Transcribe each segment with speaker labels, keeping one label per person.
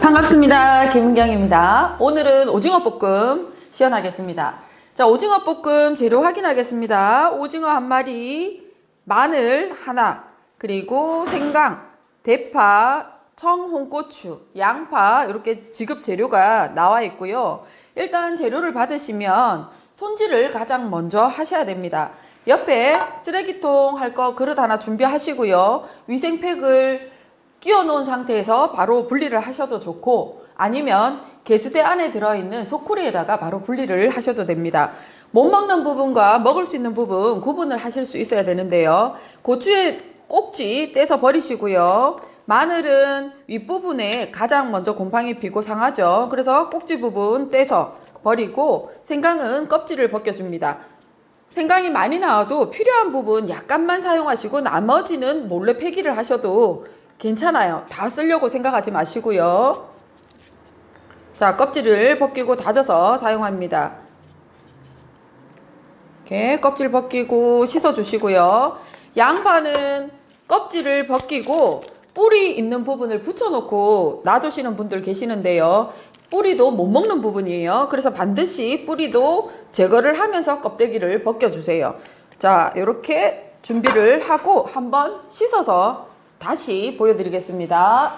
Speaker 1: 반갑습니다. 김은경입니다. 오늘은 오징어 볶음 시연하겠습니다. 자, 오징어 볶음 재료 확인하겠습니다. 오징어 한 마리, 마늘 하나, 그리고 생강, 대파, 청, 홍고추, 양파 이렇게 지급 재료가 나와 있고요. 일단 재료를 받으시면 손질을 가장 먼저 하셔야 됩니다. 옆에 쓰레기통 할 거 그릇 하나 준비하시고요. 위생팩을 끼워 놓은 상태에서 바로 분리를 하셔도 좋고, 아니면 개수대 안에 들어있는 소쿠리에다가 바로 분리를 하셔도 됩니다. 못 먹는 부분과 먹을 수 있는 부분 구분을 하실 수 있어야 되는데요. 고추의 꼭지 떼서 버리시고요. 마늘은 윗부분에 가장 먼저 곰팡이 피고 상하죠. 그래서 꼭지 부분 떼서 버리고, 생강은 껍질을 벗겨줍니다. 생강이 많이 나와도 필요한 부분 약간만 사용하시고 나머지는 몰래 폐기를 하셔도 괜찮아요. 다 쓰려고 생각하지 마시고요. 자, 껍질을 벗기고 다져서 사용합니다. 이렇게 껍질 벗기고 씻어 주시고요. 양파는 껍질을 벗기고 뿌리 있는 부분을 붙여놓고 놔두시는 분들 계시는데요. 뿌리도 못 먹는 부분이에요. 그래서 반드시 뿌리도 제거를 하면서 껍데기를 벗겨주세요. 자, 이렇게 준비를 하고 한번 씻어서 다시 보여드리겠습니다.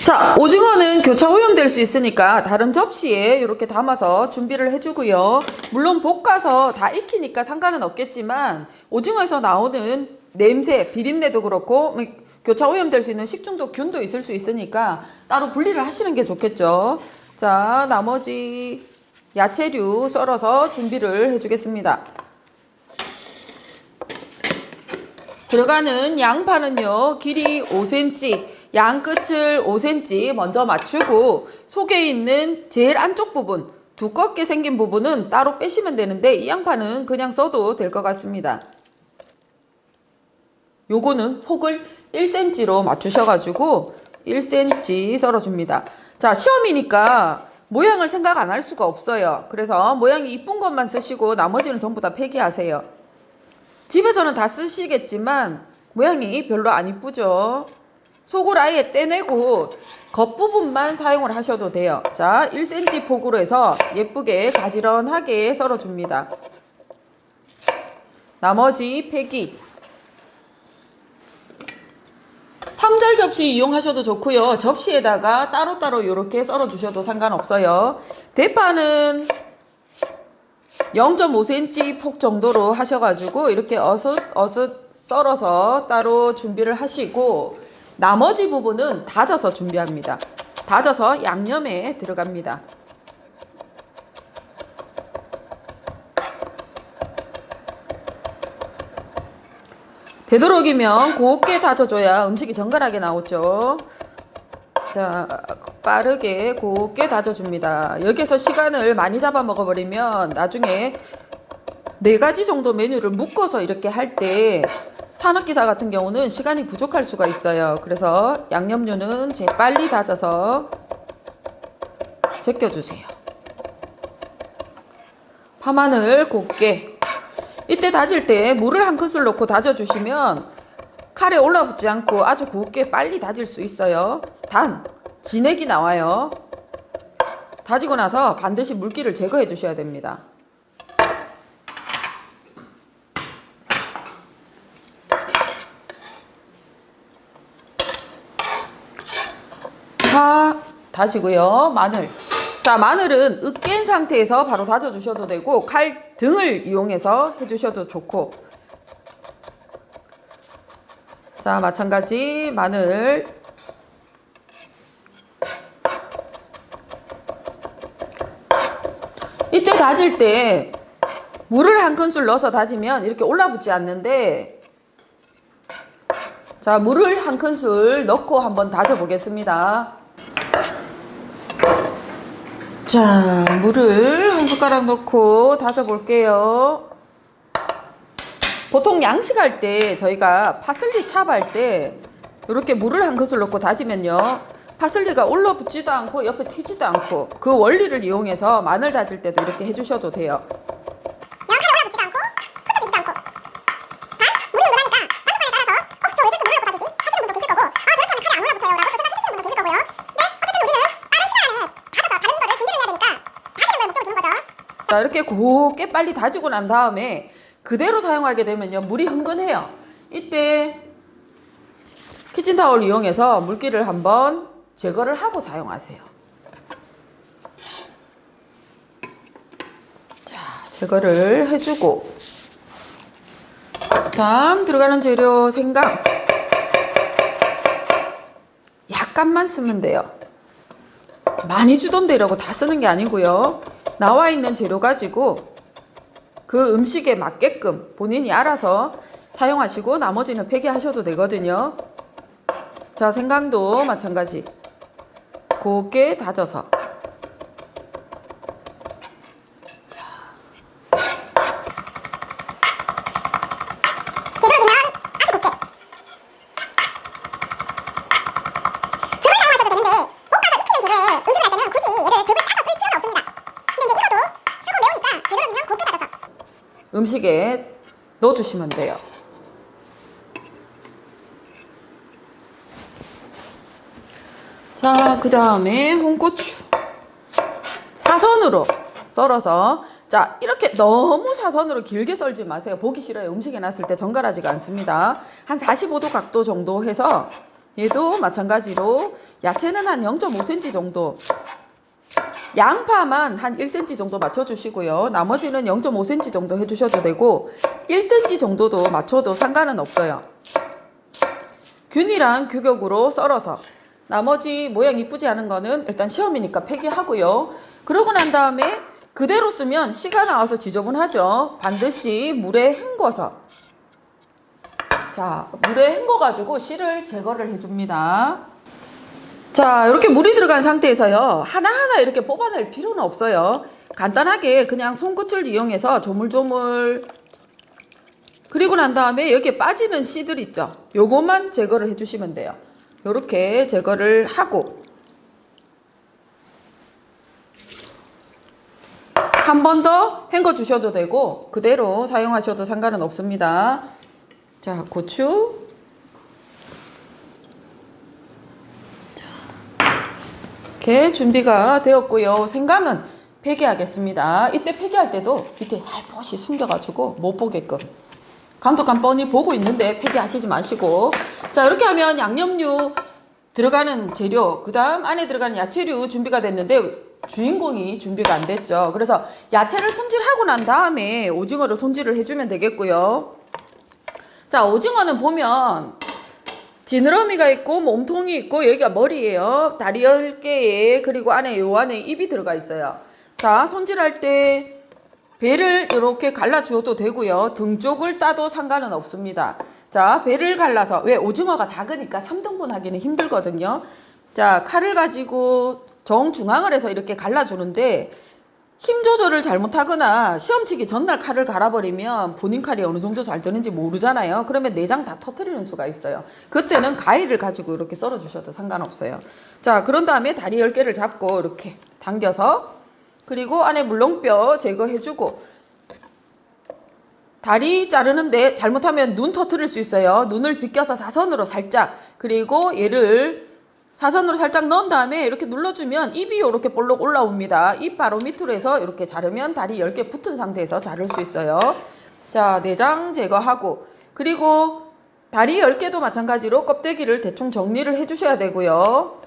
Speaker 1: 자, 오징어는 교차 오염될 수 있으니까 다른 접시에 이렇게 담아서 준비를 해주고요. 물론 볶아서 다 익히니까 상관은 없겠지만 오징어에서 나오는 냄새, 비린내도 그렇고 교차 오염될 수 있는 식중독 균도 있을 수 있으니까 따로 분리를 하시는 게 좋겠죠. 자, 나머지 야채류 썰어서 준비를 해주겠습니다. 들어가는 양파는요, 길이 5cm, 양 끝을 5cm 먼저 맞추고 속에 있는 제일 안쪽 부분, 두껍게 생긴 부분은 따로 빼시면 되는데 이 양파는 그냥 써도 될 것 같습니다. 요거는 폭을 1cm로 맞추셔가지고 1cm 썰어줍니다. 자, 시험이니까 모양을 생각 안 할 수가 없어요. 그래서 모양이 이쁜 것만 쓰시고 나머지는 전부 다 폐기하세요. 집에서는 다 쓰시겠지만 모양이 별로 안 이쁘죠. 속을 아예 떼내고 겉부분만 사용을 하셔도 돼요. 자, 1cm 폭으로 해서 예쁘게 가지런하게 썰어줍니다. 나머지 폐기. 3절 접시 이용하셔도 좋고요. 접시에다가 따로따로 이렇게 썰어주셔도 상관없어요. 대파는 0.5cm 폭 정도로 하셔가지고 이렇게 어슷어슷 썰어서 따로 준비를 하시고, 나머지 부분은 다져서 준비합니다. 다져서 양념에 들어갑니다. 되도록이면 곱게 다져줘야 음식이 정갈하게 나오죠. 자, 빠르게 곱게 다져줍니다. 여기서 시간을 많이 잡아 먹어버리면 나중에 4가지 정도 메뉴를 묶어서 이렇게 할 때 산업기사 같은 경우는 시간이 부족할 수가 있어요. 그래서 양념류는 재빨리 다져서 제껴주세요. 파마늘 곱게. 이때 다질 때 물을 한 큰술 넣고 다져주시면 칼에 올라붙지 않고 아주 곱게 빨리 다질 수 있어요. 단, 진액이 나와요. 다지고 나서 반드시 물기를 제거해 주셔야 됩니다. 파 다지고요. 마늘. 자, 마늘은 으깬 상태에서 바로 다져 주셔도 되고 칼 등을 이용해서 해주셔도 좋고. 자, 마찬가지 마늘. 이때 다질 때 물을 한 큰술 넣어서 다지면 이렇게 올라붙지 않는데, 자, 물을 한 큰술 넣고 한번 다져 보겠습니다. 자, 물을 한 숟가락 넣고 다져 볼게요. 보통 양식할 때 저희가 파슬리 찹할 때 이렇게 물을 한 큰술 넣고 다지면요, 파슬리가 올라붙지도 않고 옆에 튀지도 않고, 그 원리를 이용해서 마늘 다질 때도 이렇게 해주셔도 돼요.
Speaker 2: 명칼에 올라붙지도 않고 흩어지지도 않고. 단, 물이 은근하니까
Speaker 1: 자, 이렇게 곱게 빨리 다지고 난 다음에 그대로 사용하게 되면요, 물이 흥건해요. 이때 키친타올 이용해서 물기를 한번 제거를 하고 사용하세요. 자, 제거를 해주고, 다음 들어가는 재료 생강 약간만 쓰면 돼요. 많이 주던데 이라고 다 쓰는 게 아니고요. 나와 있는 재료 가지고 그 음식에 맞게끔 본인이 알아서 사용하시고 나머지는 폐기하셔도 되거든요. 자, 생강도 마찬가지 곱게 다져서, 음식에 넣어주시면 돼요. 자, 그 다음에 홍고추 사선으로 썰어서, 자, 이렇게 너무 사선으로 길게 썰지 마세요. 보기 싫어요. 음식에 놨을 때 정갈하지가 않습니다. 한 45도 각도 정도 해서, 얘도 마찬가지로 야채는 한 0.5cm 정도, 양파만 한 1cm 정도 맞춰주시고요. 나머지는 0.5cm 정도 해주셔도 되고 1cm 정도도 맞춰도 상관은 없어요. 균이랑 규격으로 썰어서, 나머지 모양 이쁘지 않은 거는 일단 시험이니까 폐기하고요. 그러고 난 다음에 그대로 쓰면 씨가 나와서 지저분하죠. 반드시 물에 헹궈서, 자, 물에 헹궈가지고 씨를 제거를 해줍니다. 자, 이렇게 물이 들어간 상태에서요, 하나하나 이렇게 뽑아낼 필요는 없어요. 간단하게 그냥 손끝을 이용해서 조물조물, 그리고 난 다음에 여기에 빠지는 씨들 있죠, 요것만 제거를 해주시면 돼요. 요렇게 제거를 하고 한 번 더 헹궈 주셔도 되고 그대로 사용하셔도 상관은 없습니다. 자, 고추, 이렇게 준비가 되었고요. 생강은 폐기하겠습니다. 이때 폐기할 때도 밑에 살포시 숨겨가지고 못 보게끔, 감독관 뻔히 보고 있는데 폐기하시지 마시고, 자, 이렇게 하면 양념류 들어가는 재료, 그 다음 안에 들어가는 야채류 준비가 됐는데 주인공이 준비가 안 됐죠. 그래서 야채를 손질하고 난 다음에 오징어를 손질을 해주면 되겠고요. 자, 오징어는 보면 지느러미가 있고 몸통이 있고 여기가 머리예요. 다리 10개에, 그리고 요 안에 입이 들어가 있어요. 자, 손질할 때 배를 이렇게 갈라주어도 되고요. 등 쪽을 따도 상관은 없습니다. 자, 배를 갈라서, 왜 오징어가 작으니까 3등분 하기는 힘들거든요. 자, 칼을 가지고 정중앙을 해서 이렇게 갈라주는데, 힘 조절을 잘못하거나 시험 치기 전날 칼을 갈아버리면 본인 칼이 어느 정도 잘 되는지 모르잖아요. 그러면 내장 다 터뜨리는 수가 있어요. 그때는 가위를 가지고 이렇게 썰어 주셔도 상관없어요. 자, 그런 다음에 다리 10개를 잡고 이렇게 당겨서, 그리고 안에 물렁뼈 제거해주고, 다리 자르는데 잘못하면 눈 터뜨릴 수 있어요. 눈을 비껴서 사선으로 살짝, 그리고 얘를 사선으로 살짝 넣은 다음에 이렇게 눌러주면 입이 이렇게 볼록 올라옵니다. 입 바로 밑으로 해서 이렇게 자르면 다리 10개 붙은 상태에서 자를 수 있어요. 자, 내장 제거하고, 그리고 다리 10개도 마찬가지로 껍데기를 대충 정리를 해주셔야 되고요.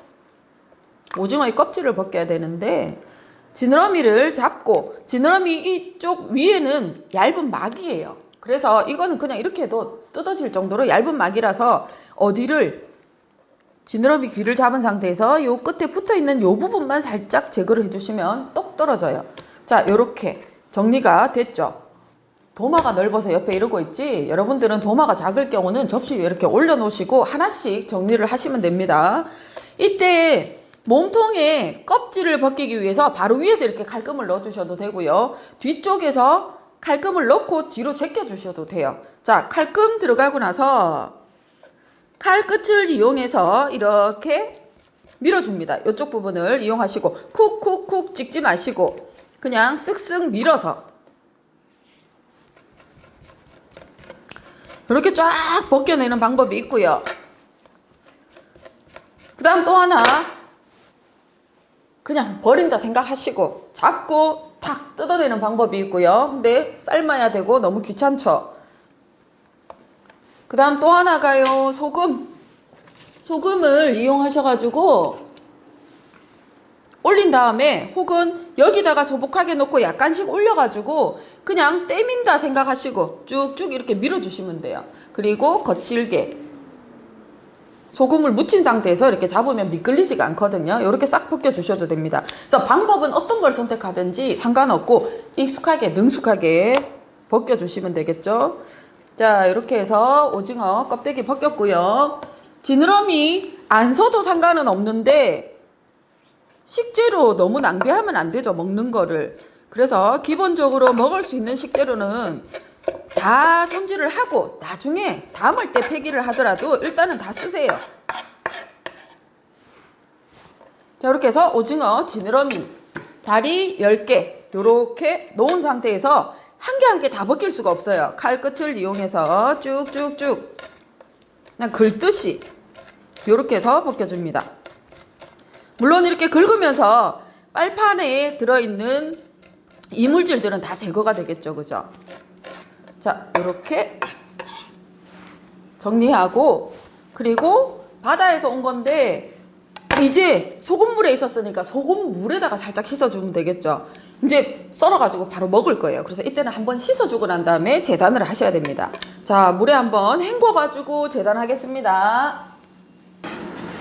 Speaker 1: 오징어의 껍질을 벗겨야 되는데, 지느러미를 잡고, 지느러미 이쪽 위에는 얇은 막이에요. 그래서 이거는 그냥 이렇게 해도 뜯어질 정도로 얇은 막이라서 어디를, 지느러미 귀를 잡은 상태에서 요 끝에 붙어있는 요 부분만 살짝 제거를 해주시면 똑 떨어져요. 자, 요렇게 정리가 됐죠. 도마가 넓어서 옆에 이러고 있지, 여러분들은 도마가 작을 경우는 접시 위에 이렇게 올려놓으시고 하나씩 정리를 하시면 됩니다. 이때 몸통에 껍질을 벗기기 위해서 바로 위에서 이렇게 칼금을 넣어주셔도 되고요. 뒤쪽에서 칼금을 넣고 뒤로 제껴주셔도 돼요. 자, 칼금 들어가고 나서 칼 끝을 이용해서 이렇게 밀어줍니다. 이쪽 부분을 이용하시고 쿡쿡쿡 찍지 마시고 그냥 쓱쓱 밀어서 이렇게 쫙 벗겨내는 방법이 있고요. 그 다음 또 하나, 그냥 버린다 생각하시고 잡고 탁 뜯어내는 방법이 있고요. 근데 삶아야 되고 너무 귀찮죠. 그 다음 또 하나가요. 소금을 이용하셔가지고 올린 다음에 혹은 여기다가 소복하게 놓고 약간씩 올려가지고 그냥 때민다 생각하시고 쭉쭉 이렇게 밀어주시면 돼요. 그리고 거칠게 소금을 묻힌 상태에서 이렇게 잡으면 미끌리지가 않거든요. 이렇게 싹 벗겨주셔도 됩니다. 그래서 방법은 어떤 걸 선택하든지 상관없고 익숙하게 능숙하게 벗겨주시면 되겠죠. 자, 이렇게 해서 오징어 껍데기 벗겼고요. 지느러미 안 써도 상관은 없는데 식재료 너무 낭비하면 안 되죠. 먹는 거를. 그래서 기본적으로 먹을 수 있는 식재료는 다 손질을 하고 나중에 담을 때 폐기를 하더라도 일단은 다 쓰세요. 자, 이렇게 해서 오징어 지느러미 다리 10개 이렇게 놓은 상태에서 한 개 한 개 다 벗길 수가 없어요. 칼 끝을 이용해서 쭉쭉쭉 그냥 긁듯이 이렇게 해서 벗겨줍니다. 물론 이렇게 긁으면서 빨판에 들어있는 이물질들은 다 제거가 되겠죠. 그죠? 자, 이렇게 정리하고 그리고 바다에서 온 건데 이제 소금물에 있었으니까 소금물에다가 살짝 씻어주면 되겠죠. 이제 썰어가지고 바로 먹을 거예요. 그래서 이때는 한번 씻어주고 난 다음에 재단을 하셔야 됩니다. 자, 물에 한번 헹궈가지고 재단하겠습니다.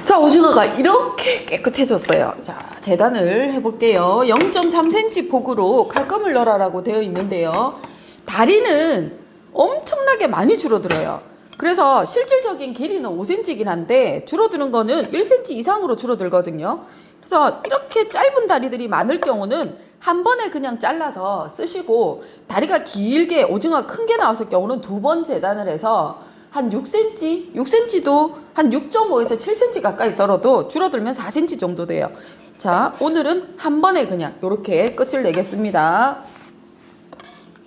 Speaker 1: 자, 오징어가 이렇게 깨끗해졌어요. 자, 재단을 해볼게요. 0.3cm 폭으로 칼금을 넣으라고 되어 있는데요. 다리는 엄청나게 많이 줄어들어요. 그래서 실질적인 길이는 5cm이긴 한데 줄어드는 거는 1cm 이상으로 줄어들거든요. 그래서 이렇게 짧은 다리들이 많을 경우는 한 번에 그냥 잘라서 쓰시고 다리가 길게 오징어가 큰 게 나왔을 경우는 두 번 재단을 해서 한 6cm, 6cm도 한 6.5에서 7cm 가까이 썰어도 줄어들면 4cm 정도 돼요. 자, 오늘은 한 번에 그냥 이렇게 끝을 내겠습니다.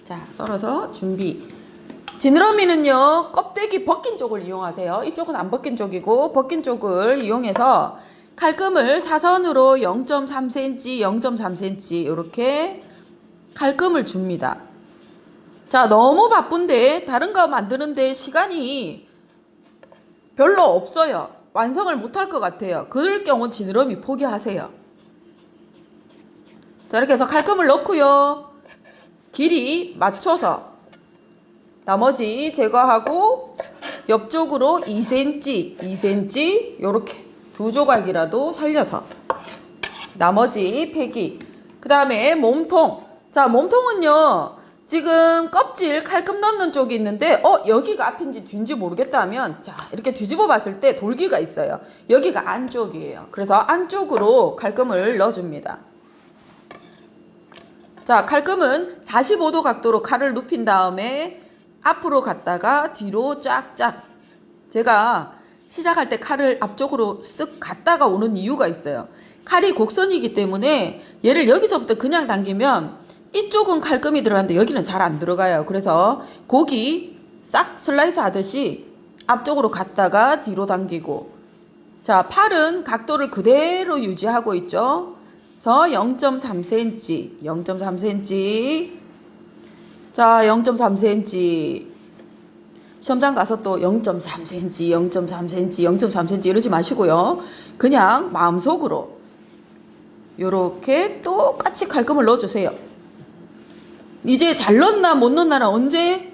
Speaker 1: 자, 썰어서 준비. 지느러미는요, 껍데기 벗긴 쪽을 이용하세요. 이쪽은 안 벗긴 쪽이고 벗긴 쪽을 이용해서 칼금을 사선으로 0.3cm, 0.3cm 이렇게 칼금을 줍니다. 자, 너무 바쁜데 다른 거 만드는데 시간이 별로 없어요. 완성을 못할 것 같아요. 그럴 경우 지느러미 포기하세요. 자, 이렇게 해서 칼금을 넣고요. 길이 맞춰서 나머지 제거하고 옆쪽으로 2cm, 2cm 이렇게 두 조각이라도 살려서 나머지 폐기. 그 다음에 몸통. 자, 몸통은요. 지금 껍질 칼금 넣는 쪽이 있는데 여기가 앞인지 뒤인지 모르겠다 하면 자, 이렇게 뒤집어 봤을 때 돌기가 있어요. 여기가 안쪽이에요. 그래서 안쪽으로 칼금을 넣어줍니다. 자, 칼금은 45도 각도로 칼을 눕힌 다음에 앞으로 갔다가 뒤로 쫙쫙. 제가 시작할 때 칼을 앞쪽으로 쓱 갔다가 오는 이유가 있어요. 칼이 곡선이기 때문에 얘를 여기서부터 그냥 당기면 이쪽은 칼금이 들어가는데 여기는 잘 안 들어가요. 그래서 고기 싹 슬라이스 하듯이 앞쪽으로 갔다가 뒤로 당기고. 자, 팔은 각도를 그대로 유지하고 있죠. 그래서 0.3cm, 0.3cm. 자, 0.3cm. 시험장 가서 또 0.3cm, 0.3cm, 0.3cm 이러지 마시고요. 그냥 마음속으로 요렇게 똑같이 칼금을 넣어주세요. 이제 잘 넣나 못 넣나는 언제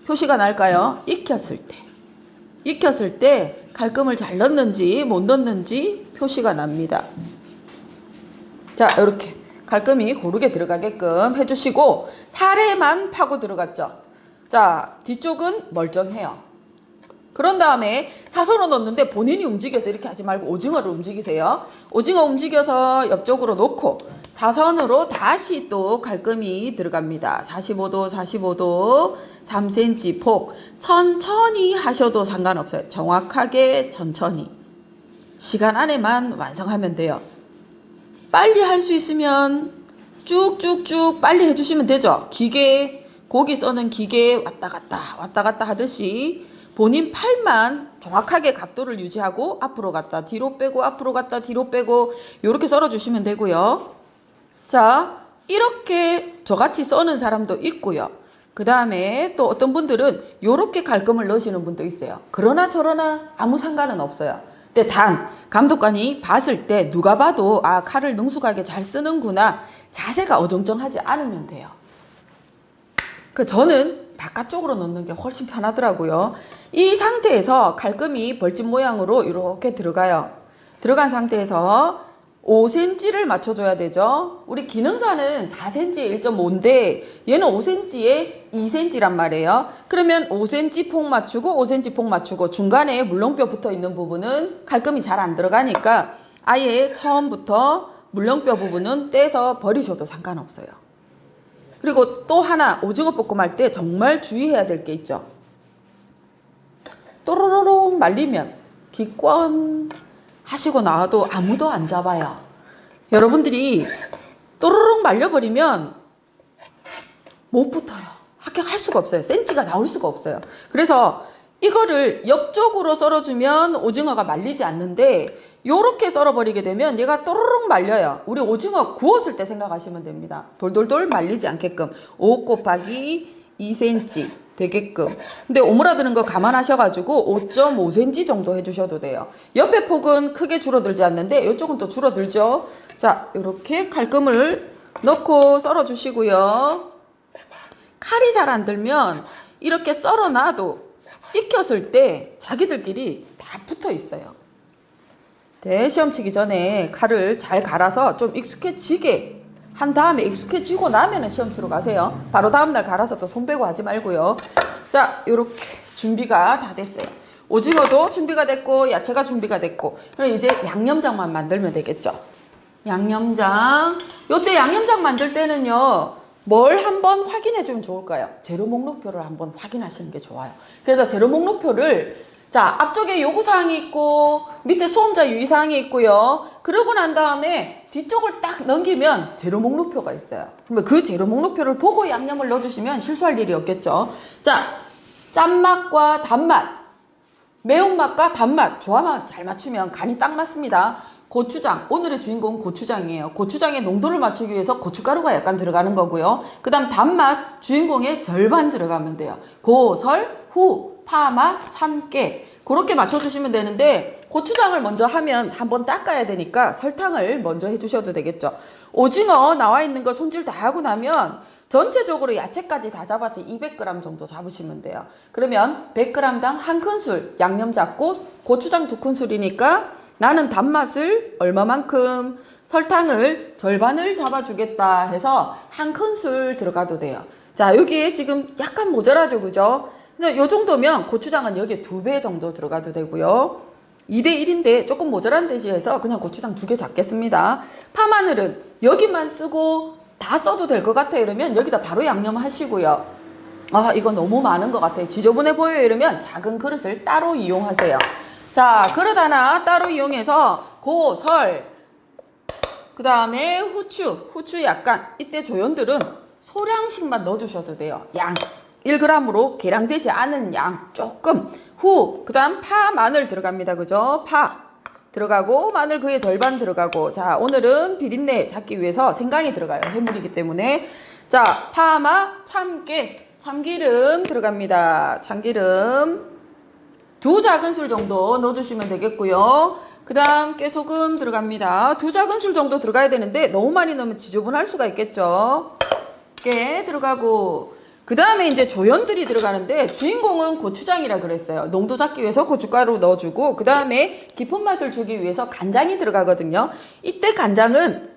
Speaker 1: 표시가 날까요? 익혔을 때. 익혔을 때 칼금을 잘 넣는지 못 넣는지 표시가 납니다. 자, 이렇게 칼금이 고르게 들어가게끔 해주시고 살에만 파고 들어갔죠. 자, 뒤쪽은 멀쩡해요. 그런 다음에 사선으로 넣는데 본인이 움직여서 이렇게 하지 말고 오징어를 움직이세요. 오징어 움직여서 옆쪽으로 놓고 사선으로 다시 또 칼금이 들어갑니다. 45도, 45도, 3cm 폭. 천천히 하셔도 상관없어요. 정확하게 천천히. 시간 안에만 완성하면 돼요. 빨리 할 수 있으면 쭉쭉쭉 빨리 해주시면 되죠. 기계, 고기 써는 기계 왔다 갔다 하듯이 본인 팔만 정확하게 각도를 유지하고 앞으로 갔다 뒤로 빼고 앞으로 갔다 뒤로 빼고 이렇게 썰어주시면 되고요. 자, 이렇게 저같이 써는 사람도 있고요. 그 다음에 또 어떤 분들은 이렇게 갈금을 넣으시는 분도 있어요. 그러나 저러나 아무 상관은 없어요. 근데 단 감독관이 봤을 때 누가 봐도 아, 칼을 능숙하게 잘 쓰는구나, 자세가 어정쩡하지 않으면 돼요. 저는 바깥쪽으로 넣는 게 훨씬 편하더라고요. 이 상태에서 갈금이 벌집 모양으로 이렇게 들어가요. 들어간 상태에서 5cm를 맞춰줘야 되죠. 우리 기능사는 4cm에 1.5인데 얘는 5cm에 2cm란 말이에요. 그러면 5cm 폭 맞추고 5cm 폭 맞추고 중간에 물렁뼈 붙어 있는 부분은 갈금이 잘 안 들어가니까 아예 처음부터 물렁뼈 부분은 떼서 버리셔도 상관없어요. 그리고 또 하나, 오징어 볶음 할 때 정말 주의해야 될 게 있죠. 또로로롱 말리면 기권 하시고 나와도 아무도 안 잡아요. 여러분들이 또로롱 말려버리면 못 붙어요. 합격할 수가 없어요. 센치가 나올 수가 없어요. 그래서 이거를 옆쪽으로 썰어주면 오징어가 말리지 않는데 요렇게 썰어버리게 되면 얘가 또로롱 말려요. 우리 오징어 구웠을 때 생각하시면 됩니다. 돌돌돌 말리지 않게끔 5 곱하기 2cm 되게끔. 근데 오므라드는 거 감안하셔가지고 5.5cm 정도 해주셔도 돼요. 옆에 폭은 크게 줄어들지 않는데 이쪽은 또 줄어들죠. 자, 이렇게 칼금을 넣고 썰어주시고요. 칼이 잘 안 들면 이렇게 썰어놔도 익혔을 때 자기들끼리 다 붙어 있어요. 네, 시험 치기 전에 칼을 잘 갈아서 좀 익숙해지게 한 다음에 익숙해지고 나면은 시험 치러 가세요. 바로 다음날 갈아서 또 손 빼고 하지 말고요. 자, 요렇게 준비가 다 됐어요. 오징어도 준비가 됐고 야채가 준비가 됐고, 그럼 이제 양념장만 만들면 되겠죠. 양념장. 요때 양념장 만들 때는요, 뭘 한번 확인해 주면 좋을까요? 재료 목록표를 한번 확인하시는 게 좋아요. 그래서 재료 목록표를, 자, 앞쪽에 요구사항이 있고 밑에 수험자 유의사항이 있고요. 그러고 난 다음에 뒤쪽을 딱 넘기면 재료 목록표가 있어요. 그러면 그 재료 목록표를 보고 양념을 넣어주시면 실수할 일이 없겠죠. 자, 짠맛과 단맛, 매운맛과 단맛 조화만 잘 맞추면 간이 딱 맞습니다. 고추장, 오늘의 주인공은 고추장이에요. 고추장의 농도를 맞추기 위해서 고춧가루가 약간 들어가는 거고요. 그 다음 단맛, 주인공의 절반 들어가면 돼요. 고, 설, 후, 파, 마, 참깨, 그렇게 맞춰주시면 되는데 고추장을 먼저 하면 한번 닦아야 되니까 설탕을 먼저 해주셔도 되겠죠. 오징어 나와 있는 거 손질 다 하고 나면 전체적으로 야채까지 다 잡아서 200g 정도 잡으시면 돼요. 그러면 100g당 1큰술 양념 잡고 고추장 2큰술이니까 나는 단맛을 얼마만큼, 설탕을 절반을 잡아주겠다 해서 1큰술 들어가도 돼요. 자, 여기에 지금 약간 모자라죠, 그죠? 그래서 요 정도면 고추장은 여기에 2배 정도 들어가도 되고요. 2대1인데 조금 모자란 대신해서 그냥 고추장 2개 잡겠습니다. 파마늘은 여기만 쓰고 다 써도 될 것 같아요. 이러면 여기다 바로 양념하시고요. 아, 이거 너무 많은 것 같아요. 지저분해 보여요. 이러면 작은 그릇을 따로 이용하세요. 자, 그릇 하나 따로 이용해서 고, 설, 그 다음에 후추 약간, 이때 조연들은 소량씩만 넣어주셔도 돼요. 양 1g으로 계량되지 않은 양 조금. 후, 그 다음 파, 마늘 들어갑니다. 그죠? 파 들어가고 마늘 그의 절반 들어가고. 자, 오늘은 비린내 잡기 위해서 생강이 들어가요. 해물이기 때문에. 자, 파, 마, 참깨, 참기름 들어갑니다. 참기름 2작은술 정도 넣어주시면 되겠고요. 그 다음 깨소금 들어갑니다. 2작은술 정도 들어가야 되는데 너무 많이 넣으면 지저분할 수가 있겠죠. 깨 들어가고, 그 다음에 이제 조연들이 들어가는데 주인공은 고추장이라 그랬어요. 농도 잡기 위해서 고춧가루 넣어주고, 그 다음에 깊은 맛을 주기 위해서 간장이 들어가거든요. 이때 간장은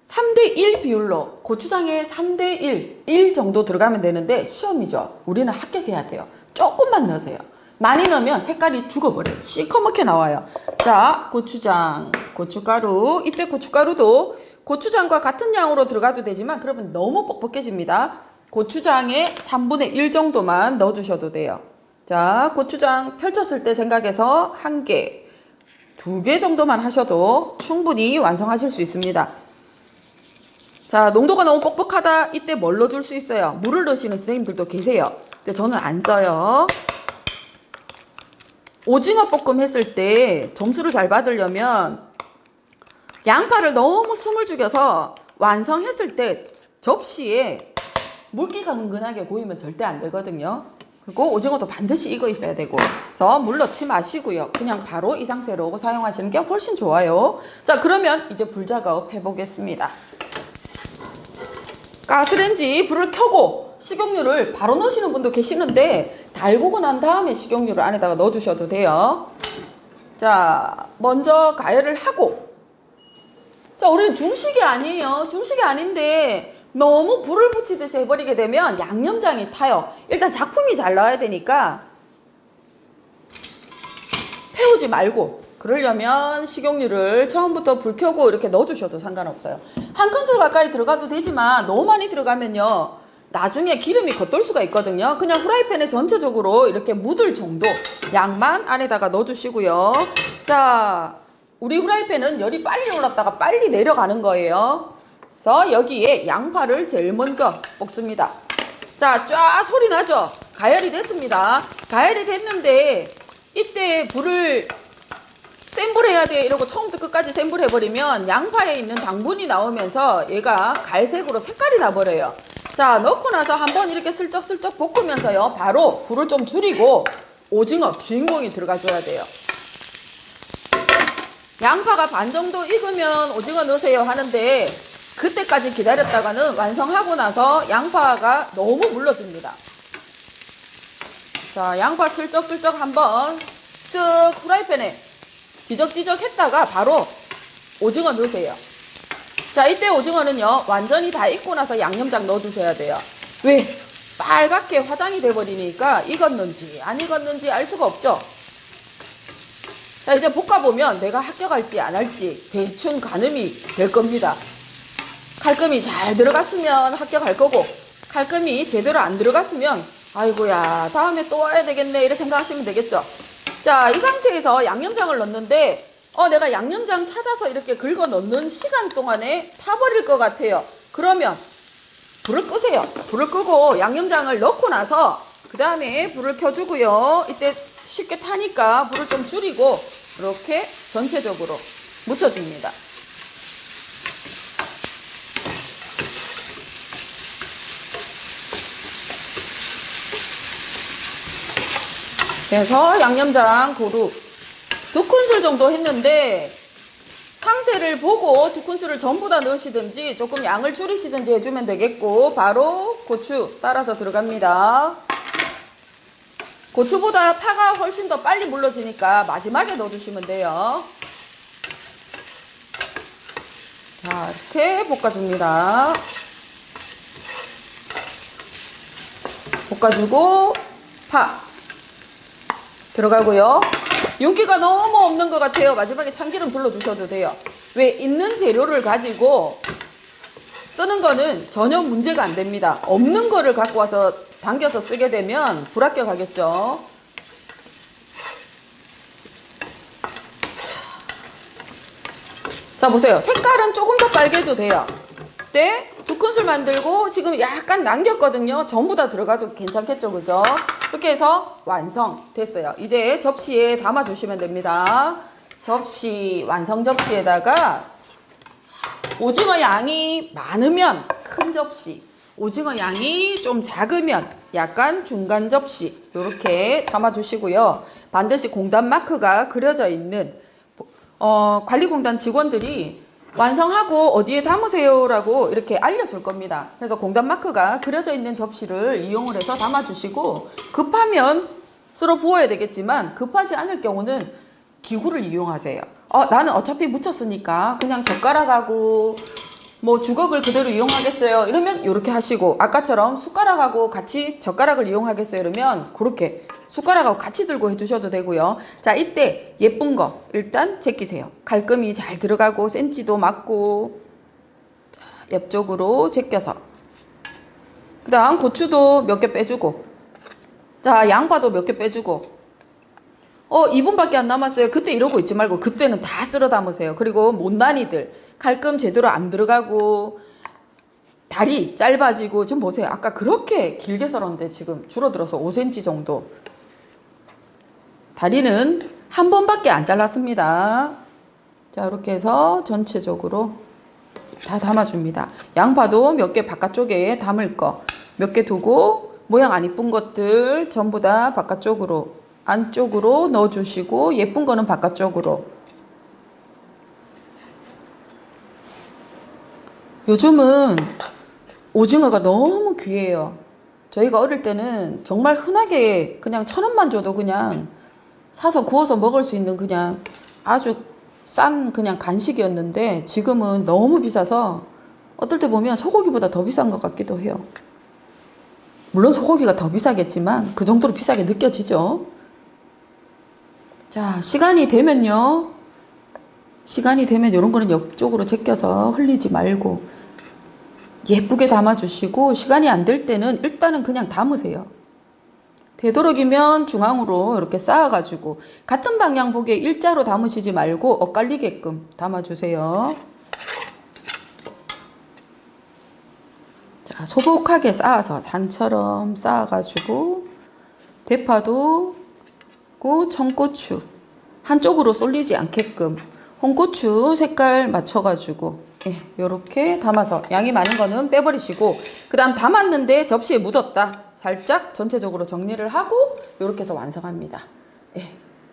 Speaker 1: 3대1 비율로, 고추장에 3대1, 1 정도 들어가면 되는데 시험이죠. 우리는 합격해야 돼요. 조금만 넣으세요. 많이 넣으면 색깔이 죽어버려요. 시커멓게 나와요. 자, 고추장, 고춧가루. 이때 고춧가루도 고추장과 같은 양으로 들어가도 되지만 그러면 너무 뻑뻑해집니다. 고추장의 3분의 1 정도만 넣어주셔도 돼요. 자, 고추장 펼쳤을 때 생각해서 1개, 2개 정도만 하셔도 충분히 완성하실 수 있습니다. 자, 농도가 너무 뻑뻑하다. 이때 뭘 넣어줄 수 있어요? 물을 넣으시는 선생님들도 계세요. 근데 저는 안 써요. 오징어 볶음 했을 때 점수를 잘 받으려면 양파를 너무 숨을 죽여서 완성했을 때 접시에 물기가 은근하게 고이면 절대 안 되거든요. 그리고 오징어도 반드시 익어 있어야 되고, 그래서 물 넣지 마시고요. 그냥 바로 이 상태로 사용하시는 게 훨씬 좋아요. 자, 그러면 이제 불 작업 해보겠습니다. 가스레인지 불을 켜고 식용유를 바로 넣으시는 분도 계시는데, 달구고 난 다음에 식용유를 안에다가 넣어주셔도 돼요. 자, 먼저 가열을 하고, 자, 우리는 중식이 아니에요. 중식이 아닌데 너무 불을 붙이듯이 해버리게 되면 양념장이 타요. 일단 작품이 잘 나와야 되니까 태우지 말고, 그러려면 식용유를 처음부터 불 켜고 이렇게 넣어주셔도 상관없어요. 한 큰술 가까이 들어가도 되지만 너무 많이 들어가면요, 나중에 기름이 겉돌 수가 있거든요. 그냥 후라이팬에 전체적으로 이렇게 묻을 정도 양만 안에다가 넣어주시고요. 자, 우리 후라이팬은 열이 빨리 올랐다가 빨리 내려가는 거예요. 그래서 여기에 양파를 제일 먼저 볶습니다. 자, 쫙 소리 나죠? 가열이 됐습니다. 가열이 됐는데 이때 불을 센 불 해야 돼 이러고 처음부터 끝까지 센 불 해버리면 양파에 있는 당분이 나오면서 얘가 갈색으로 색깔이 나버려요. 자, 넣고 나서 한번 이렇게 슬쩍슬쩍 볶으면서요, 바로 불을 좀 줄이고 오징어 주인공이 들어가줘야 돼요. 양파가 반 정도 익으면 오징어 넣으세요 하는데, 그때까지 기다렸다가는 완성하고 나서 양파가 너무 물러집니다. 자, 양파 슬쩍슬쩍 한번 쓱 후라이팬에 뒤적뒤적 했다가 바로 오징어 넣으세요. 자, 이때 오징어는요, 완전히 다 익고 나서 양념장 넣어주셔야 돼요. 왜? 빨갛게 화장이 돼버리니까 익었는지 안 익었는지 알 수가 없죠. 자, 이제 볶아보면 내가 합격할지 안 할지 대충 가늠이 될 겁니다. 칼금이 잘 들어갔으면 합격할 거고, 칼금이 제대로 안 들어갔으면 아이고야 다음에 또 와야 되겠네 이렇게 생각하시면 되겠죠. 자, 이 상태에서 양념장을 넣는데 내가 양념장 찾아서 이렇게 긁어 넣는 시간 동안에 타버릴 것 같아요. 그러면 불을 끄세요. 불을 끄고 양념장을 넣고 나서 그 다음에 불을 켜주고요. 이때 쉽게 타니까 불을 좀 줄이고 이렇게 전체적으로 묻혀줍니다. 그래서 양념장 고루 2큰술 정도 했는데, 상태를 보고 2큰술을 전부 다 넣으시든지 조금 양을 줄이시든지 해주면 되겠고, 바로 고추 따라서 들어갑니다. 고추보다 파가 훨씬 더 빨리 물러지니까 마지막에 넣어주시면 돼요. 자, 이렇게 볶아줍니다. 볶아주고 파 들어가고요. 윤기가 너무 없는 것 같아요. 마지막에 참기름 둘러주셔도 돼요. 왜? 있는 재료를 가지고 쓰는 거는 전혀 문제가 안 됩니다. 없는 거를 갖고 와서 당겨서 쓰게 되면 불합격하겠죠. 자, 보세요. 색깔은 조금 더 빨개도 돼요. 네, 2큰술 만들고 지금 약간 남겼거든요. 전부 다 들어가도 괜찮겠죠, 그죠? 이렇게 해서 완성됐어요. 이제 접시에 담아주시면 됩니다. 접시, 완성 접시에다가 오징어 양이 많으면 큰 접시, 오징어 양이 좀 작으면 약간 중간 접시 이렇게 담아주시고요. 반드시 공단 마크가 그려져 있는 관리공단 직원들이 완성하고 어디에 담으세요 라고 이렇게 알려줄 겁니다. 그래서 공단 마크가 그려져 있는 접시를 이용을 해서 담아주시고, 급하면 쓸어 부어야 되겠지만 급하지 않을 경우는 기구를 이용하세요. 나는 어차피 묻혔으니까 그냥 젓가락하고 뭐 주걱을 그대로 이용하겠어요 이러면 이렇게 하시고, 아까처럼 숟가락하고 같이 젓가락을 이용하겠어요 이러면 그렇게 숟가락하고 같이 들고 해주셔도 되고요. 자, 이때 예쁜 거 일단 제끼세요. 갈끔이 잘 들어가고 센치도 맞고. 자, 옆쪽으로 제껴서 그 다음 고추도 몇 개 빼주고, 자, 양파도 몇 개 빼주고. 2분밖에 안 남았어요. 그때 이러고 있지 말고 그때는 다 쓸어 담으세요. 그리고 못난이들 갈끔 제대로 안 들어가고 다리 짧아지고, 좀 보세요. 아까 그렇게 길게 썰었는데 지금 줄어들어서 5cm 정도. 다리는 한 번밖에 안 잘랐습니다. 자, 이렇게 해서 전체적으로 다 담아줍니다. 양파도 몇 개 바깥쪽에 담을 거 몇 개 두고 모양 안 이쁜 것들 전부 다 바깥쪽으로 안쪽으로 넣어주시고 예쁜 거는 바깥쪽으로. 요즘은 오징어가 너무 귀해요. 저희가 어릴 때는 정말 흔하게 그냥 1,000원만 줘도 그냥 사서 구워서 먹을 수 있는 그냥 아주 싼 그냥 간식이었는데 지금은 너무 비싸서 어떨 때 보면 소고기보다 더 비싼 것 같기도 해요. 물론 소고기가 더 비싸겠지만 그 정도로 비싸게 느껴지죠. 자, 시간이 되면 이런 거는 옆쪽으로 제껴서 흘리지 말고 예쁘게 담아주시고, 시간이 안 될 때는 일단은 그냥 담으세요. 되도록이면 중앙으로 이렇게 쌓아가지고 같은 방향 보게 일자로 담으시지 말고 엇갈리게끔 담아주세요. 자, 소복하게 쌓아서 산처럼 쌓아가지고 대파도 고 청고추 한쪽으로 쏠리지 않게끔 홍고추 색깔 맞춰가지고 요렇게 담아서 양이 많은 거는 빼버리시고, 그 다음 담았는데 접시에 묻었다 살짝 전체적으로 정리를 하고 요렇게 해서 완성합니다.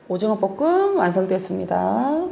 Speaker 1: 오징어 볶음 완성됐습니다.